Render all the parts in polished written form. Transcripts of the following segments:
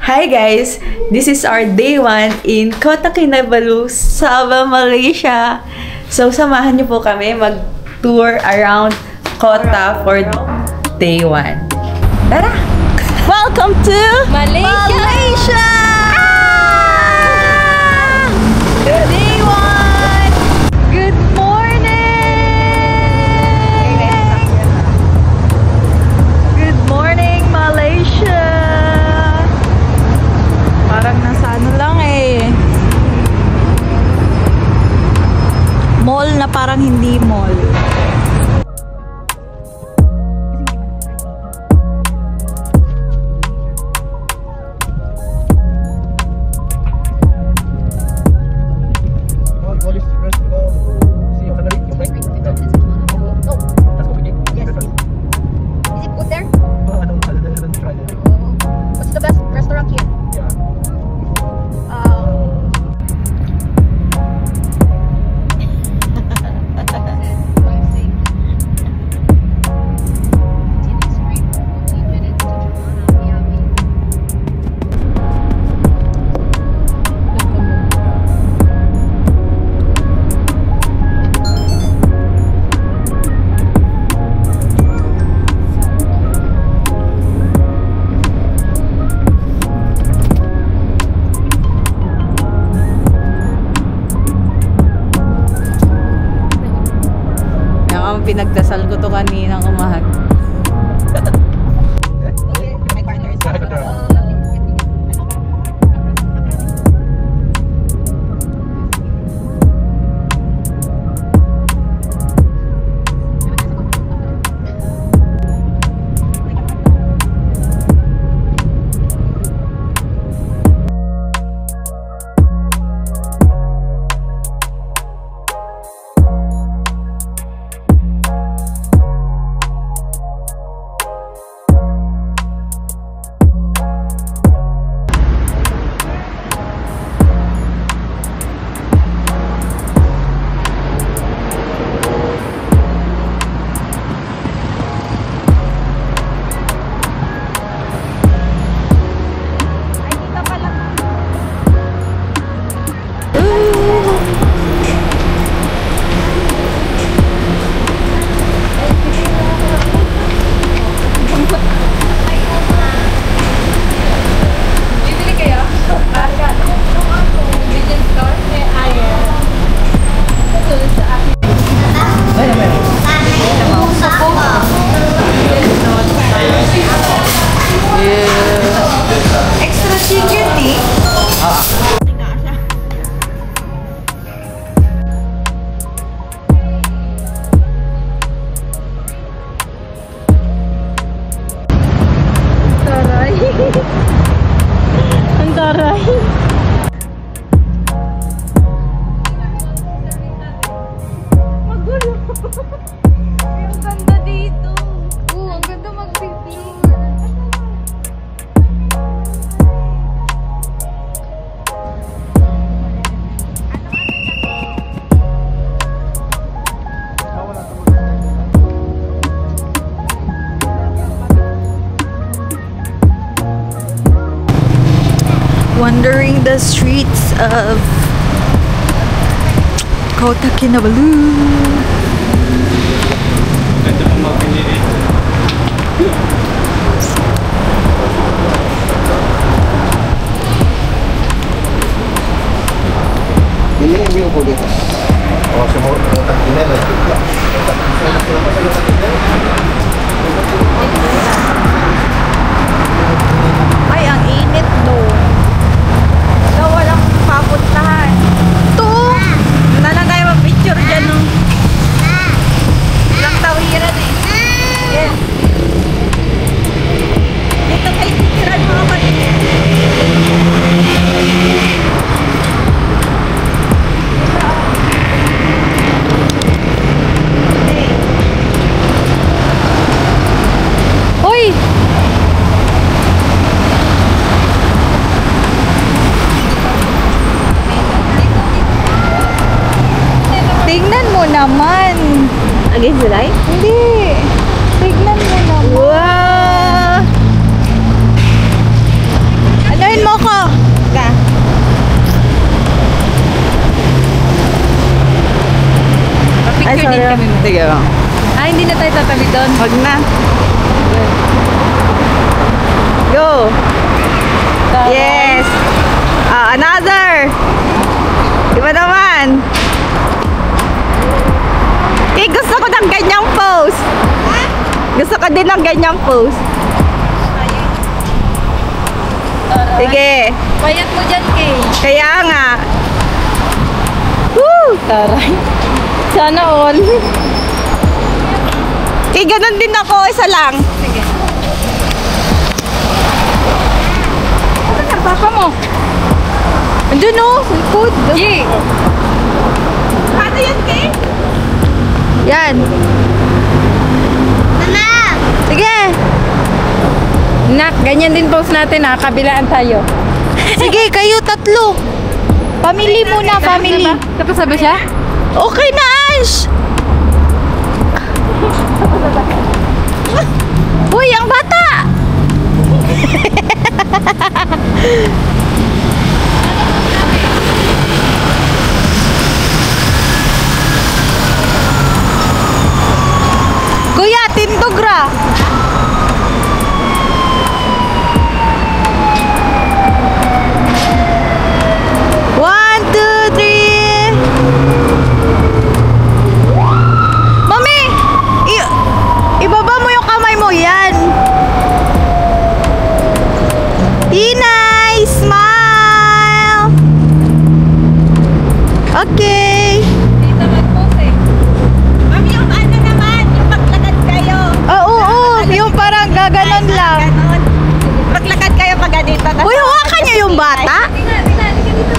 Hi guys! This is our day 1 in Kota Kinabalu, Sabah, Malaysia. So, samahan niyo po kami mag-tour around Kota for day 1. Tara! Welcome to Malaysia! Malaysia! Day 1! Good morning! Good morning, Malaysia! Parang nasa ano lang eh. Mall na parang hindi mall. Pinagdasal ko to kaninang umaga. Ang taray. Magulo. Ang ganda dito. Oo, ang ganda mag-picture. Wandering the streets of Kota Kinabalu. Ini yang view po dito. Oh, sa Kota Kinabalu. Ay, ang init no. So, walang papuntahan. Ito! Na lang tayo mag-picture dyan, no? Walang tawiran eh. Yes. Dito kayo titiran mga kapatid. Okay. Sige lang. Ah, hindi na tayo tatabi doon. Wag na. Go! Yes! Another! Iba naman! Eh, gusto ko ng ganyang pose! Gusto ko din ng ganyang pose. Sige. Payat mo dyan, Kay. Kaya nga. Woo! Taray. Sana all. Eh, ganun din ako. Isa lang. Sige. Ano ang papa mo? Andun o. Likod. Yay! Ano yan, Kay? Yan. Mama! Sige. Nak, ganyan din pose natin ha. Kabilaan tayo. Sige, kayo tatlo. Family muna, family. Tapos na ba siya? Okay na, Ash! Uy, ang bata! Kuya, tindugra! One, two, three. Mami! Ibaba mo yung kamay mo. Yan. Tinay! Smile! Okay. Dito mag-pose eh. Mami, yung ano naman, yung maglakad kayo. Oo. Yung parang gaganon lang. Maglakad kayo pag ganito. Uy, hawakan niyo yung bata. Tingnan, tingnan dito.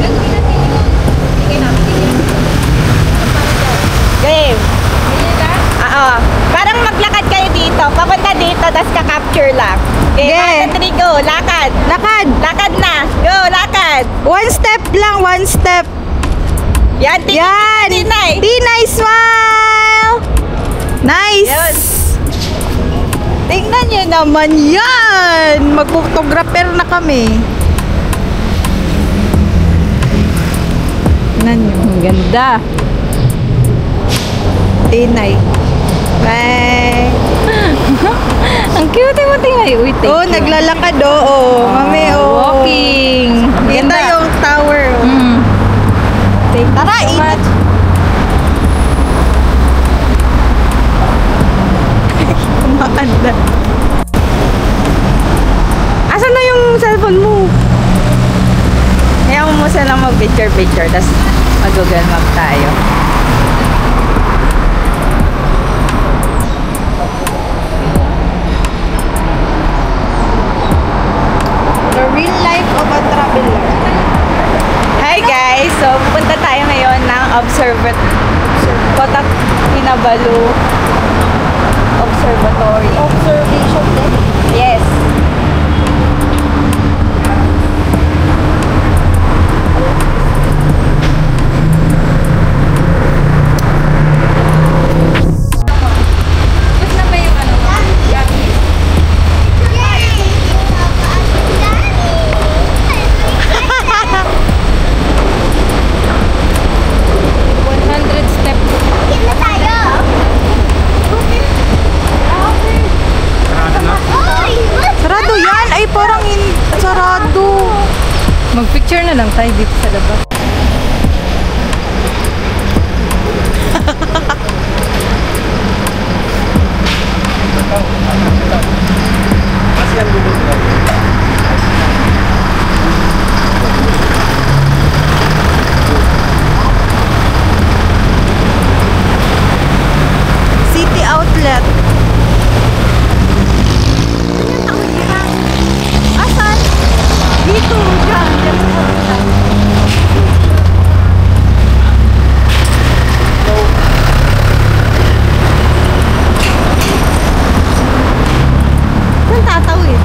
Gagawin natin yun. Sige na, sige. Game. Ganyan ka? Oo. Parang maglakad kayo dito. Papunta dito, tapos ka-capture lang. Okay, 1, 2, 3, go. Lakad. Lakad. Lakad na. Go, lakad. One step lang, one step. Yan, Yan. Tinay. Tinay, smile. Nice. Yes. Tingnan nyo naman yan. Mag-photographer na kami. Tingnan nyo. Ang ganda. Tinay. Bye. Ang cute mo tingay. Uy, thank Oh, you. naglalakad oh. Mami, oh. Walking. Kita yung tower. Oh. Mm. Tara, inat. Kumaanda. Asan na yung cellphone mo? Kaya mo lang mag-picture-picture, tapos mag-google map tayo. The real life of a traveler. Hi guys! So, pupunta tayo ngayon ng Kota Kinabalu Observatory. Observation deck? Yes. Tapos na ba yung ano? Yaki? 100 steps. Sarado yan! Ay, parang sarado. Mag-picture na lang tayo dito sa labas. City Outlet. Asan? Dito. Diyan. Saan tatawid?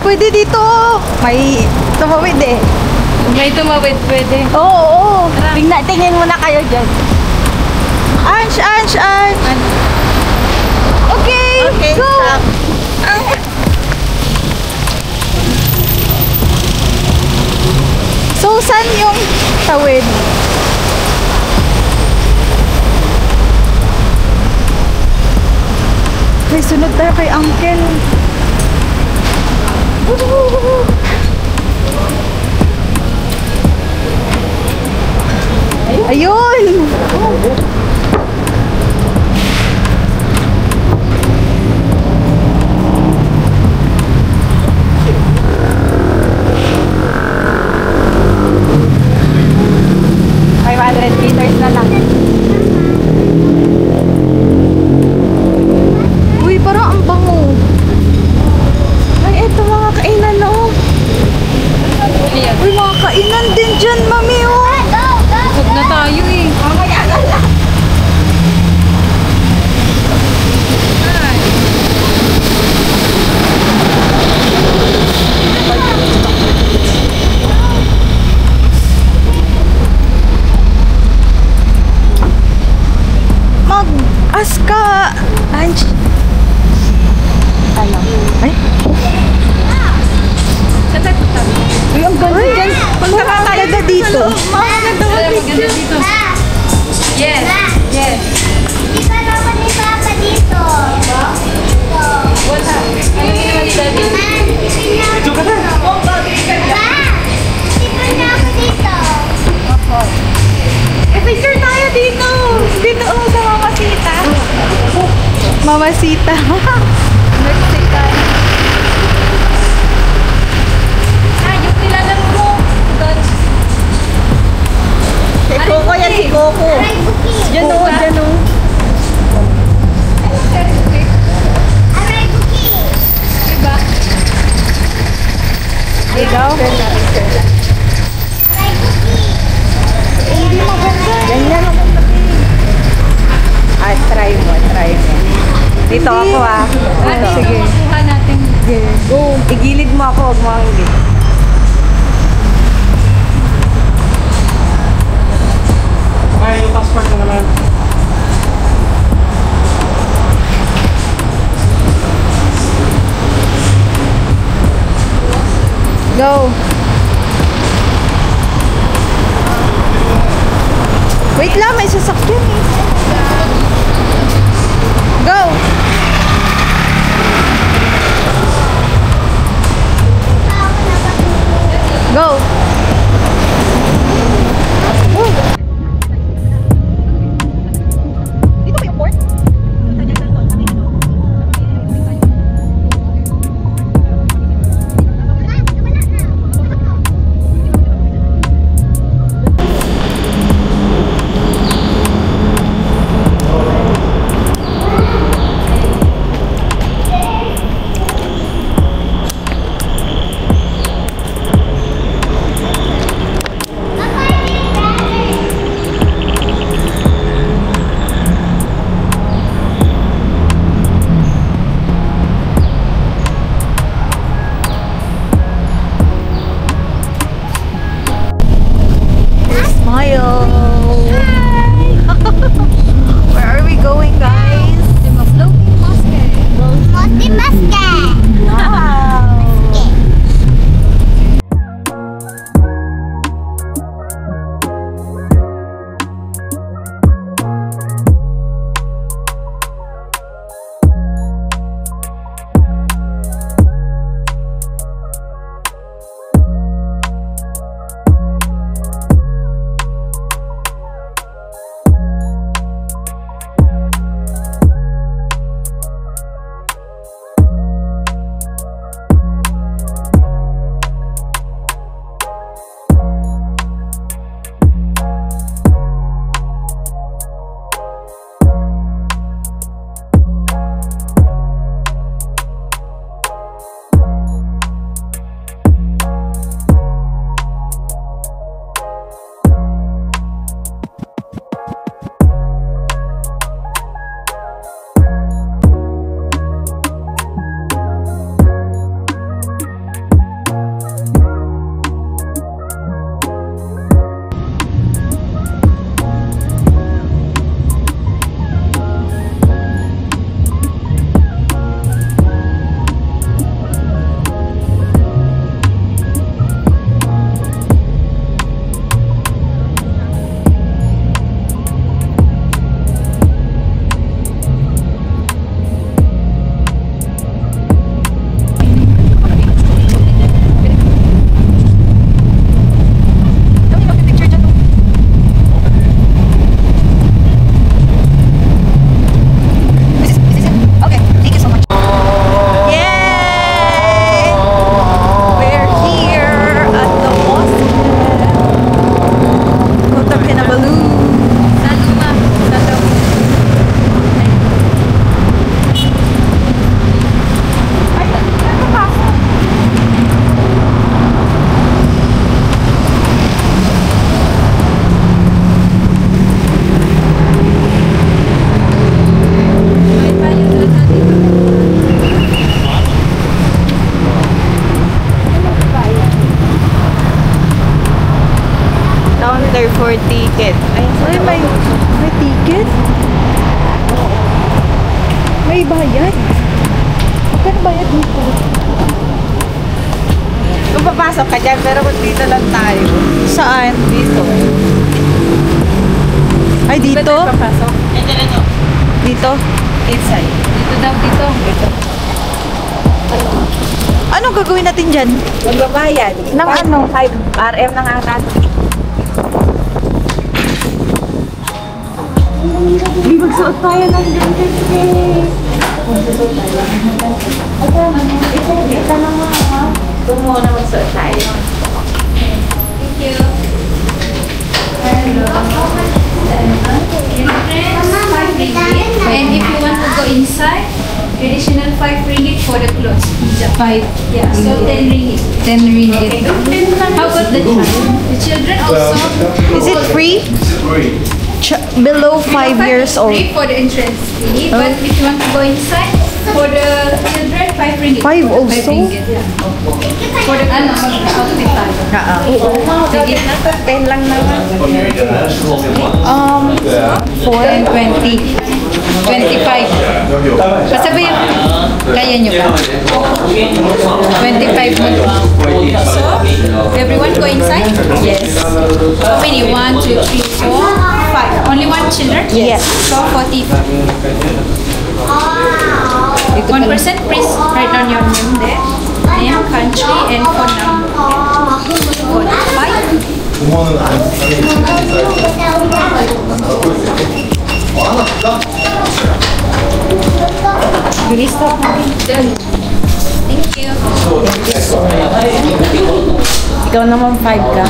Pwede dito. May tumawid eh. May tumawid, pwede. Oo. Tingin muna kayo dyan. Ange. Okay, go. Stop. So, saan yung tawid? Okay, sunod tayo kay Uncle. Ayun! Meters na lang. Uy, parang ang bango. Ay, eto mga kainan, oh. Uy, mga kainan din dyan, mami, oh. Busog na tayo eh. Mamaya na lang. Mag-aska. Lunch. Ano? Ay? Uy, ang ganda dyan. Punta ka tayo na dito. Maganda dito. Yes. Yes. Di ba naman ni Papa dito? Dito. Wala. Ano ginawa ni Daddy? Dito ka na. Pa, dito na ako dito. Picture tayo dito. Dito, sa Mamasita. Mamasita. Mexican. Yung nilalang mo. Si Coco yan, si Coco. Aray, buki. Diyan o, dyan o. Aray, buki. Diba? Ikaw? Aray, buki. Hindi maganda. Ganyan ako. Try mo. Dito ako Sige. Kuha natin. Go. Igilid mo ako, huwag mo ang gilid. Ay, yung passport na naman. Go. Wait lang, may sasakyan eh. Go! Go! Dito ba yung port? may bayad. Magkano bayad dito? Kung papasok ka dyan, pero kung dito lang tayo. Saan? Dito. Ay, dito? Papasok. Dito? Inside. Dito daw, dito. Anong gagawin natin dyan? Magbabayad. Ng ano? 5 RM ng atat. Hindi magsuot tayo ng ganyan. Ito muna magsuot tayo. Thank you. And if you want to go inside, additional 5 ringgit for the clothes. 5. Yeah, so 10 ringgit. 10 ringgit. How about the child? The children also. Is it free? Below 5 years old. Free for the entrance fee, but if you want to go inside, for the children, 5 ringgit. 5 also? 5 ringgit, yeah. For the outfit tayo. Sige na to. 10 lang naman. 4 and 20. 25. Pasabi, kaya nyo ba? 25 mo. So, everyone go inside? Yes. How many? 1, 2, 3, 4, 5. Only 1 children? Yes. So, 40. 1%, please write down your name there. Name, country, and phone number. Code 5. Done. Thank you. Ikaw naman 5 ka.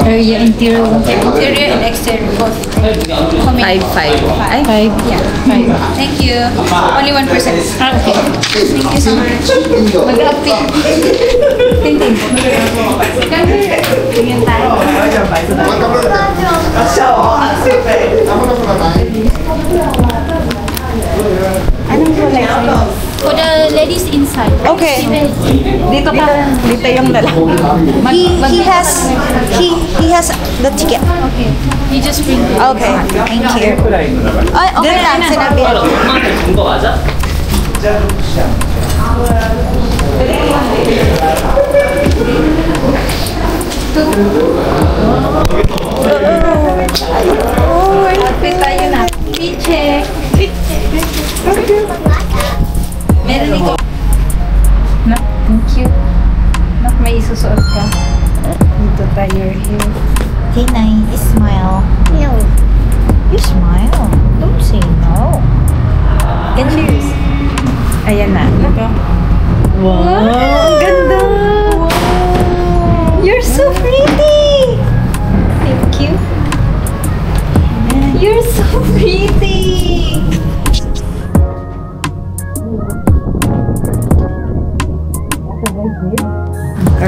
Area interior. Interior and exterior both. How many? 5. Ay, 5. Yeah. 5. Thank you. Only 1%. Okay. Thank you so much. Mag-upit. Tintin. Tingnan tayo. Anong kulay sa'yo? For the ladies inside. Okay. dito ka. Dito yung dalawa. He has the ticket. Okay. You just bring it. Okay. Thank you. Ay, okay lang. Sinabi. 이거 맞아? Outfit tayo na. Check. Meron ikaw. Nak, thank you. Nak, may isusuot ka. Dito tayo here. Tinay, smile. You smile. Don't say no. And cheers. Ayan na. Wow! Ang ganda! You're so pretty. Thank you. You're so pretty.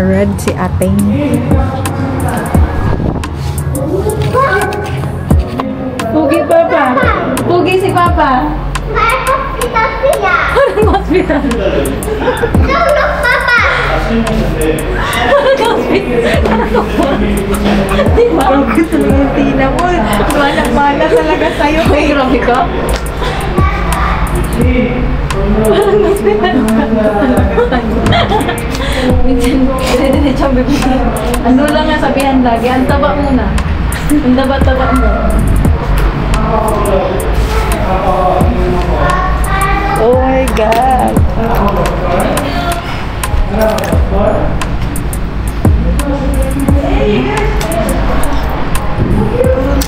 Red si ating. Pugi papa. Pugi si papa. May hospital siya. Anong hospital? Tulog, Papa. Di ba? Ang gusto ng tina mo. Mana talaga sa'yo. Ay, grabe ka. Parang hospital. Ano lang nga sabihan lagi, ang taba muna. Ang taba-taba mo. Oh my God.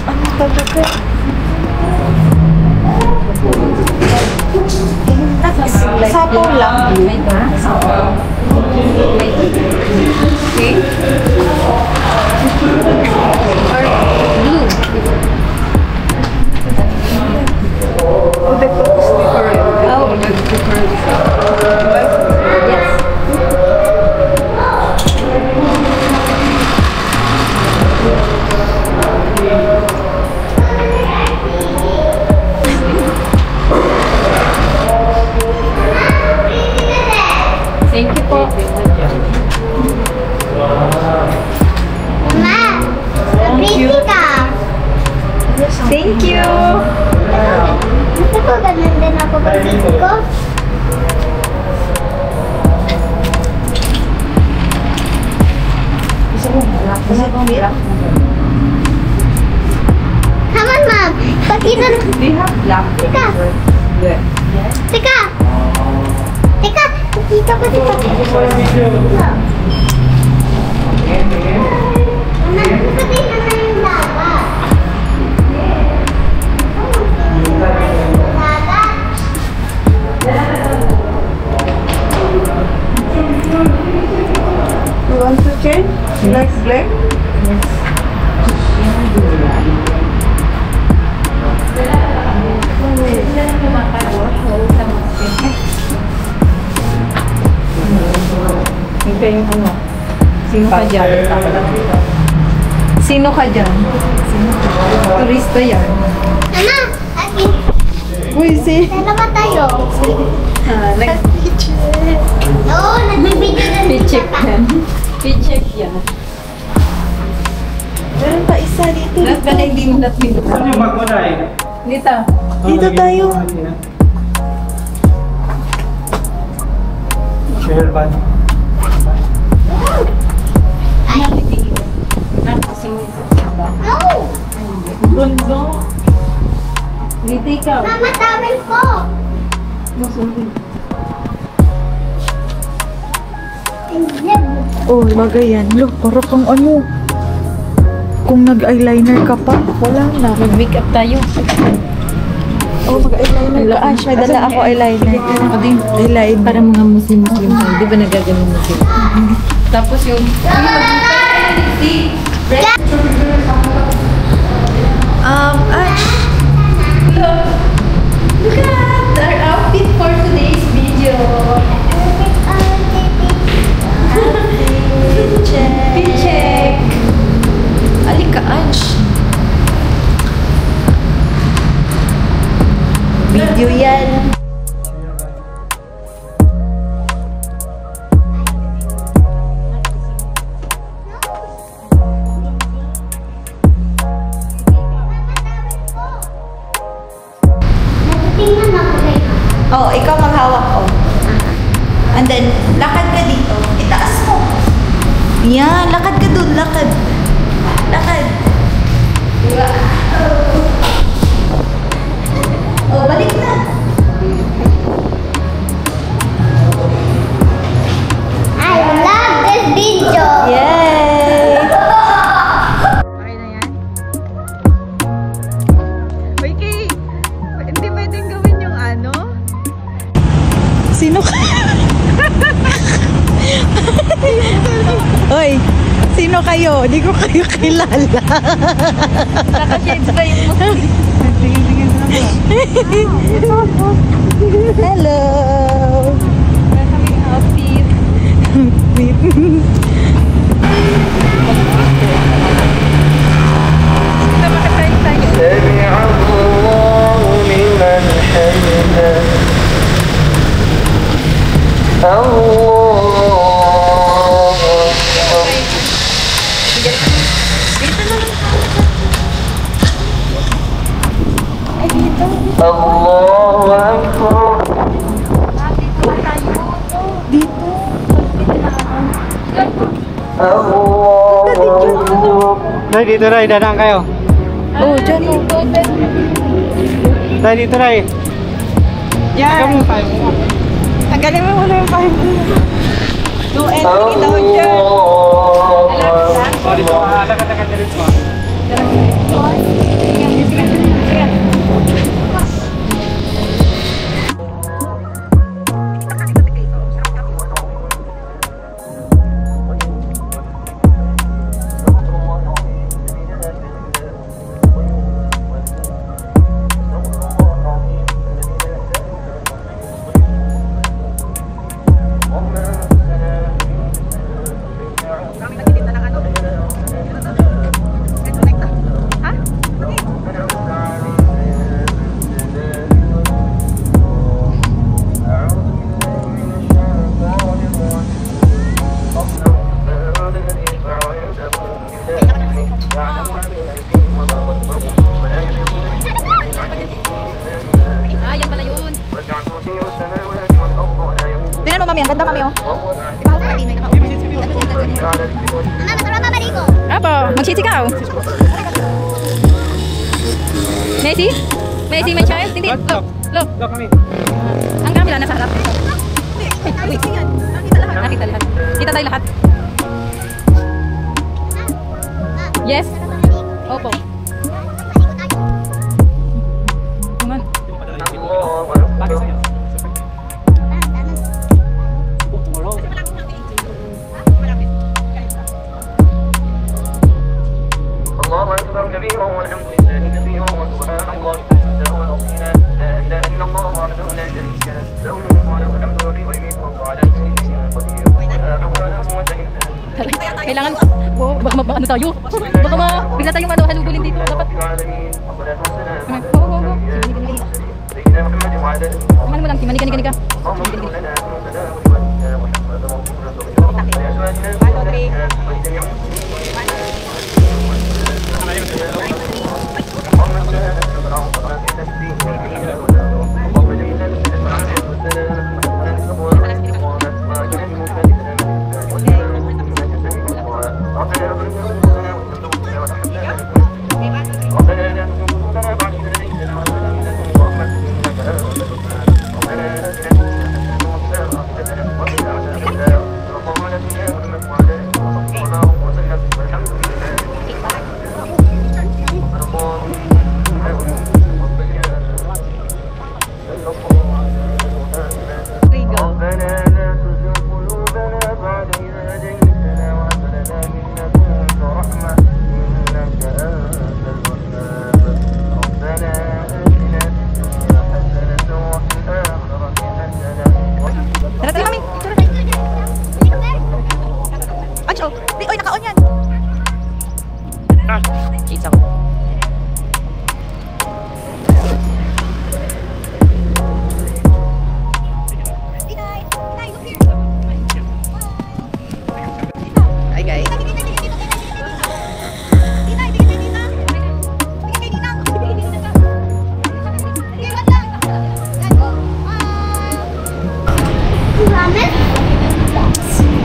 Ang taba ka. Sapaw lang. Okay. Or blue. Oh, the cook is different. Oh, yes. Thank you po. Gusto ko ganun din ako pag-date ko. Come on, Mom. Pakita na. Do you have black Teka. Yeah. Teka. Teka. Pakita ko dito. Anak, pakita na yung dagat. You want to change? You like black? Ito yung ano. Sino ka dyan? Sino ka dyan? Turista yan. Mama, akin. Uy, si... Dalawa tayo. Oo, nagbibigay na Pichek yan. Pichek yan. Meron pa isa dito. Last ka na hindi mo natin. Ano yung bag mo na eh? Dito. Dito tayo. Share bag. No! Gundo. Dito ikaw. Mama, tawel ko. Oh, bagay yan. Look, parang kang ano. Kung nag-eyeliner ka pa, wala na. Mag-makeup tayo. Oh, mag-eyeliner ka. Ash, may dala ako eyeliner. Ako din. Eyeliner. Para mga Muslim-Muslim tayo. Di ba nagaganon mo sila? Tapos yung... Ash. Look at our outfit for today's video. Check. Alika, Ash. Video yan. Tingnan ako kayo. Oh, ikaw maghawak, oh. And then, lakad ka dito. Itaas mo. Yan, lakad ka dun, lakad. Lakad. Oh, balik na. I love this video. Yay! Okay na yan? Uy, Kay! Hindi pwedeng gawin yung ano? Sino ka? Hoy, sino kayo? Di ko kayo kilala. Naka-shades pa yung Muslim. Hello. Nasa may outfit. سمع الله لمن حمده الله أكبر الله أكبر Nay, dito Nay, dadaan kayo. Oh, dyan oh. Nay, dito Nay. Yan! Tanggalin mo muna yung pahin mo. No entry daw dyan. Sorry po. Taga-taga diretso. kami. Ang ganda kami, oh. Ibahaw ka din. Mama, masarap pa maligo. Apo, magsisikaw. Messi? Messi, my child? Hindi. Look. Ang camera nasa harap. Uy. Nakita lahat. Kita tayo lahat. Yes? Opo. Tungan. الله أكبر كبيرا والحمد لله كثيرا وسبحان الله كثيرا ونصيرا لا إله إلا الله وحده لا شريك له له الملك وله الحمد ويميت وهو على كل شيء قدير ولا حول ولا قوة إلا بالله. Kailangan, baka ano tayo? Baka bigla tayong halugulin dito. Dapat. العالمين والصلاة والسلام Go. سيدنا محمد وعلى آله Kumain mo lang, timani ka. اللهم اغفر لنا ذنوبنا ولوالدينا وحفظنا وغفرنا ولأزواجنا وجميع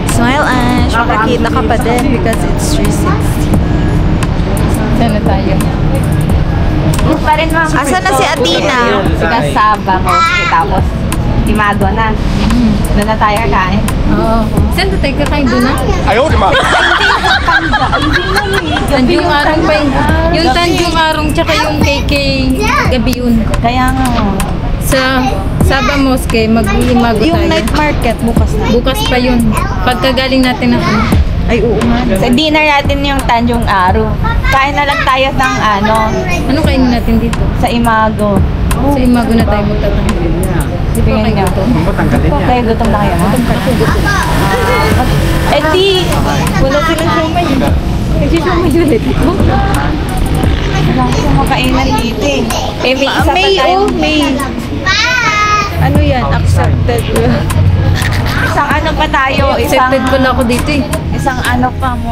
Smile, Ash. Makakita ka pa din because it's 360. Saan na tayo? Pa rin, ma'am. Asan na si Athena? Sika Saba, tapos Imago na. Doon na tayo kain. Oo. Saan na tayo kakain doon na? Tanjung Arong pa yun. Yung Tanjung Arong tsaka yung KK gabi yun. Kaya nga. Sa Saba Mosque, mag-imago tayo. Yung night market, bukas na. Bukas pa yun. Pagkagaling natin na Ay, oo nga. Sa dinner natin yung Tanjung Aro. Kain na lang tayo ng Ano kainin natin dito? sa Imago. Sa Imago na tayo magtatanong. Tingnan niyo. Kaya gutom na kayo, ha? Eh di, wala silang siomay. Nagsisiomay ulit. Wala ko makainan dito eh. Eh, may isa pa tayo. May. Ano yan? Accepted. Isang ano pa tayo. Accepted ko na ako dito eh. Isang ano pa mo.